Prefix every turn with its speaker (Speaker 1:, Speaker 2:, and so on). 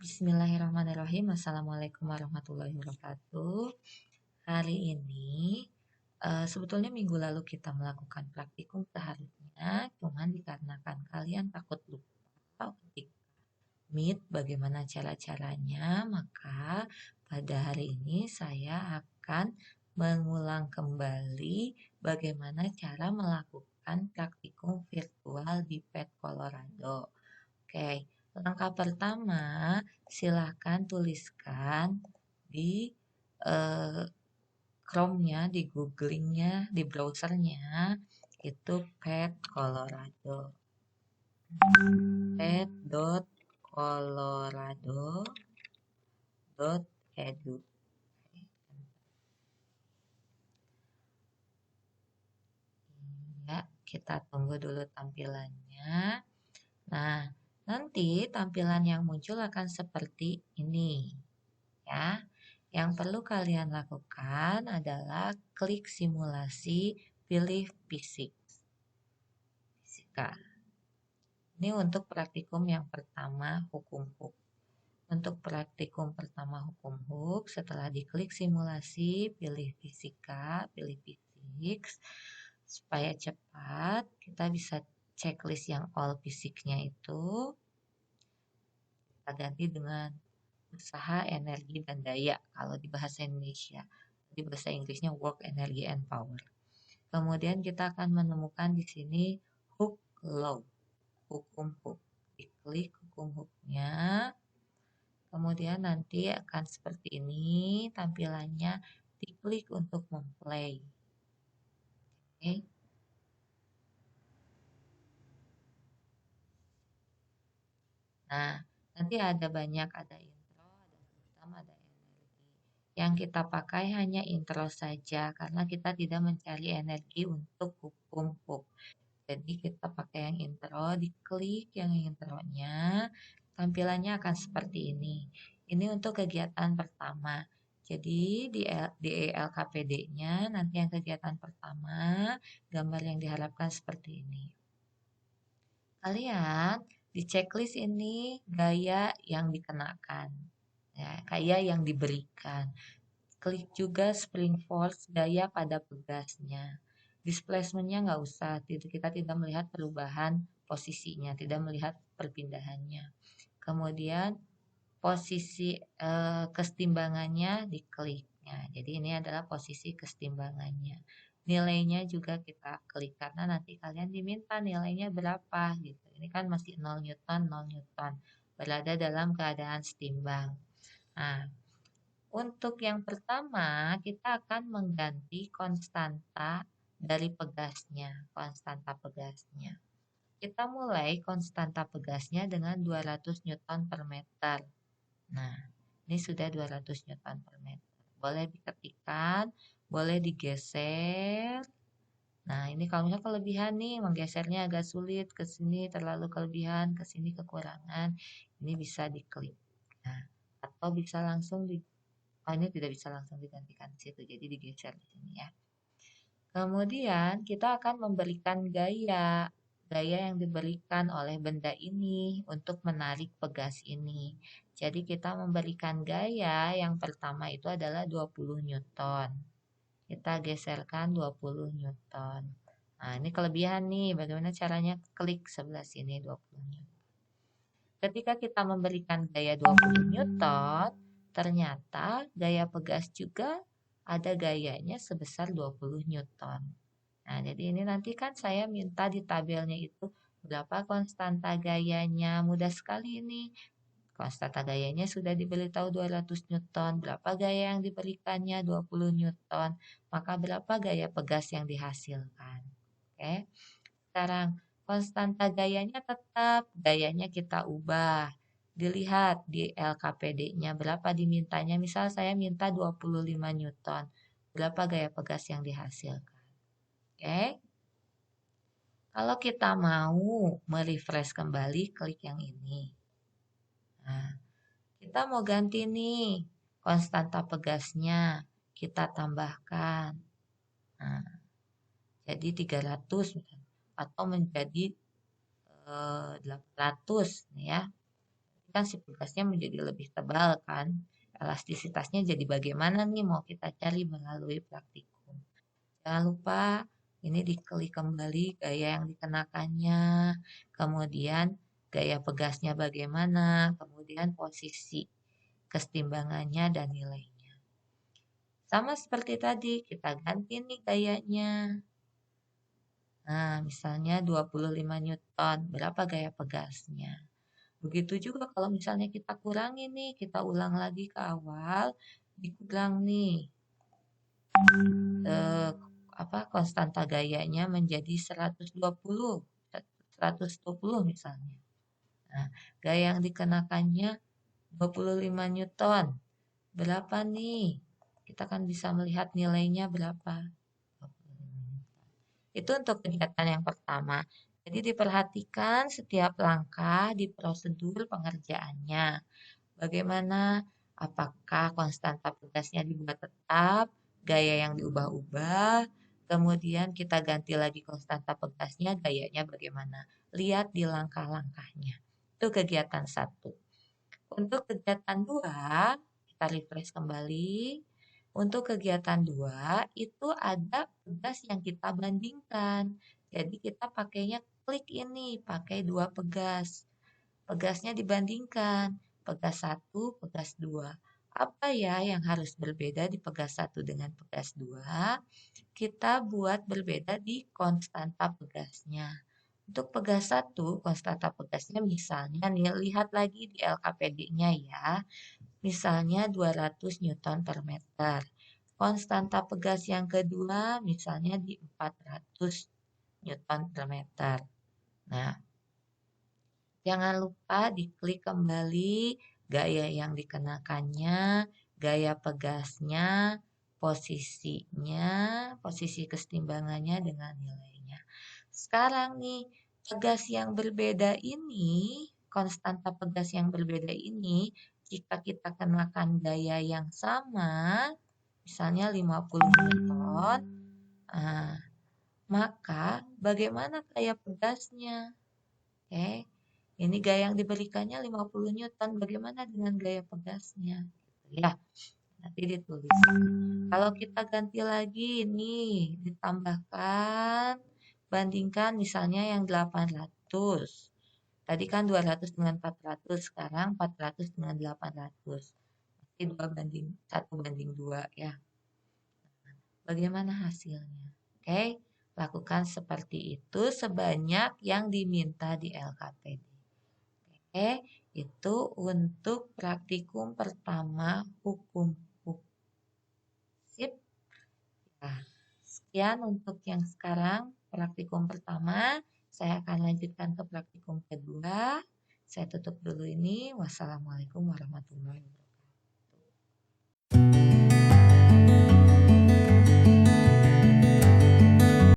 Speaker 1: Bismillahirrahmanirrahim. Assalamualaikum warahmatullahi wabarakatuh. Hari ini, sebetulnya minggu lalu kita melakukan praktikum seharusnya, cuman dikarenakan kalian takut lupa ketik meet bagaimana cara-caranya, maka pada hari ini saya akan mengulang kembali bagaimana cara melakukan praktikum virtual di PET Colorado. Oke, langkah pertama, silahkan tuliskan di eh, Chrome-nya, di googlingnya, di browsernya, itu Pet Colorado. pet.colorado.edu. Ya, kita tunggu dulu tampilannya. Nah, nanti tampilan yang muncul akan seperti ini. Ya, yang perlu kalian lakukan adalah klik simulasi, pilih fisika. Ini untuk praktikum yang pertama hukum HUK. Untuk praktikum pertama hukum HUK, setelah diklik simulasi, pilih fisika, pilih fisik, supaya cepat, kita bisa checklist yang all fisiknya itu, kita ganti dengan usaha, energi, dan daya kalau di bahasa Indonesia. Di bahasa Inggrisnya work, energy, and power. Kemudian kita akan menemukan di sini hook law, hukum hook. Diklik hukum hooknya. Kemudian nanti akan seperti ini tampilannya. Diklik untuk memplay. Oke. Nah, nanti ada banyak, ada intro, ada sistem, ada energi. Yang kita pakai hanya intro saja karena kita tidak mencari energi untuk hukum hook. Jadi kita pakai yang intro, diklik yang intronya, tampilannya akan seperti ini. Ini untuk kegiatan pertama. Jadi di LKPD-nya nanti yang kegiatan pertama, gambar yang diharapkan seperti ini. Kalian di checklist ini gaya yang dikenakan, ya, gaya yang diberikan. Klik juga spring force, gaya pada pegasnya. Displacementnya nggak usah, kita tidak melihat perubahan posisinya, tidak melihat perpindahannya. Kemudian posisi kesetimbangannya diklik. Ya, jadi ini adalah posisi kesetimbangannya. Nilainya juga kita klik karena nanti kalian diminta nilainya berapa gitu. Ini kan masih 0 Newton, 0 Newton. Berada dalam keadaan setimbang. Nah, untuk yang pertama, kita akan mengganti konstanta dari pegasnya, konstanta pegasnya. Kita mulai konstanta pegasnya dengan 200 Newton per meter. Nah, ini sudah 200 Newton per meter. Boleh diketikkan, boleh digeser. Nah, ini kalau misalnya kelebihan nih, menggesernya agak sulit, ke sini terlalu kelebihan, ke sini kekurangan, ini bisa diklik. Nah, atau bisa langsung ini tidak bisa langsung digantikan di situ, jadi digeser di sini ya. Kemudian kita akan memberikan gaya yang diberikan oleh benda ini untuk menarik pegas ini. Jadi kita memberikan gaya yang pertama itu adalah 20 Newton. Kita geserkan 20 Newton. Nah, ini kelebihan nih, bagaimana caranya? Klik sebelah sini 20 Newton. Ketika kita memberikan gaya 20 Newton, ternyata gaya pegas juga ada gayanya sebesar 20 Newton. Nah, jadi ini nanti kan saya minta di tabelnya itu berapa konstanta gayanya. Mudah sekali ini. Konstanta gayanya sudah diberitahu 200 Newton. Berapa gaya yang diberikannya? 20 Newton. Maka berapa gaya pegas yang dihasilkan? Oke. Sekarang konstanta gayanya tetap, gayanya kita ubah. Dilihat di LKPD-nya berapa dimintanya. Misal saya minta 25 Newton. Berapa gaya pegas yang dihasilkan? Oke. Kalau kita mau merefresh kembali, klik yang ini. Nah, kita mau ganti nih konstanta pegasnya. Kita tambahkan. Nah, jadi 300 atau menjadi 800 nih ya. kan si pegasnya menjadi lebih tebal kan. Elastisitasnya jadi bagaimana nih mau kita cari melalui praktikum. Jangan lupa ini diklik kembali gaya yang dikenakannya, kemudian gaya pegasnya bagaimana, kemudian posisi kesetimbangannya dan nilainya. Sama seperti tadi, kita ganti nih gayanya. Nah, misalnya 25 Newton, berapa gaya pegasnya? Begitu juga kalau misalnya kita kurangi nih, kita ulang lagi ke awal, dikurang nih eh, konstanta gayanya menjadi 120 misalnya. Nah, gaya yang dikenakannya 25 Newton. Berapa nih? Kita kan bisa melihat nilainya berapa. Itu untuk kegiatan yang pertama. Jadi diperhatikan setiap langkah di prosedur pengerjaannya. Bagaimana? Apakah konstanta pegasnya dibuat tetap, gaya yang diubah-ubah, kemudian kita ganti lagi konstanta pegasnya, gayanya bagaimana? Lihat di langkah-langkahnya. Itu kegiatan satu. Untuk kegiatan 2, kita refresh kembali. Untuk kegiatan 2, itu ada pegas yang kita bandingkan. Jadi kita pakainya klik ini, pakai 2 pegas. Pegasnya dibandingkan, pegas 1, pegas 2. Apa ya yang harus berbeda di pegas 1 dengan pegas 2? Kita buat berbeda di konstanta pegasnya. Untuk pegas 1, konstanta pegasnya misalnya nih, lihat lagi di LKPD-nya ya. Misalnya 200 Newton per meter. Konstanta pegas yang kedua misalnya di 400 Newton per meter. Nah, jangan lupa diklik kembali gaya yang dikenakannya, gaya pegasnya, posisinya, posisi kesetimbangannya dengan nilainya. Sekarang nih, pegas yang berbeda ini, konstanta pegas yang berbeda ini, jika kita kenakan gaya yang sama, misalnya 50 Newton, nah, maka bagaimana gaya pegasnya? Oke, ini gaya yang diberikannya 50 Newton, bagaimana dengan gaya pegasnya? Ya, nanti ditulis. Kalau kita ganti lagi nih, ditambahkan, bandingkan misalnya yang 800. Tadi kan 200 dengan 400, sekarang 400 dengan 800. Berarti 2 banding 1 banding 2 ya. Bagaimana hasilnya? Oke, lakukan seperti itu sebanyak yang diminta di LKPD. Oke, itu untuk praktikum pertama hukum. Sip. Nah, sekian untuk yang sekarang praktikum pertama. Saya akan lanjutkan ke praktikum kedua. Saya tutup dulu ini. Wassalamualaikum warahmatullahi wabarakatuh.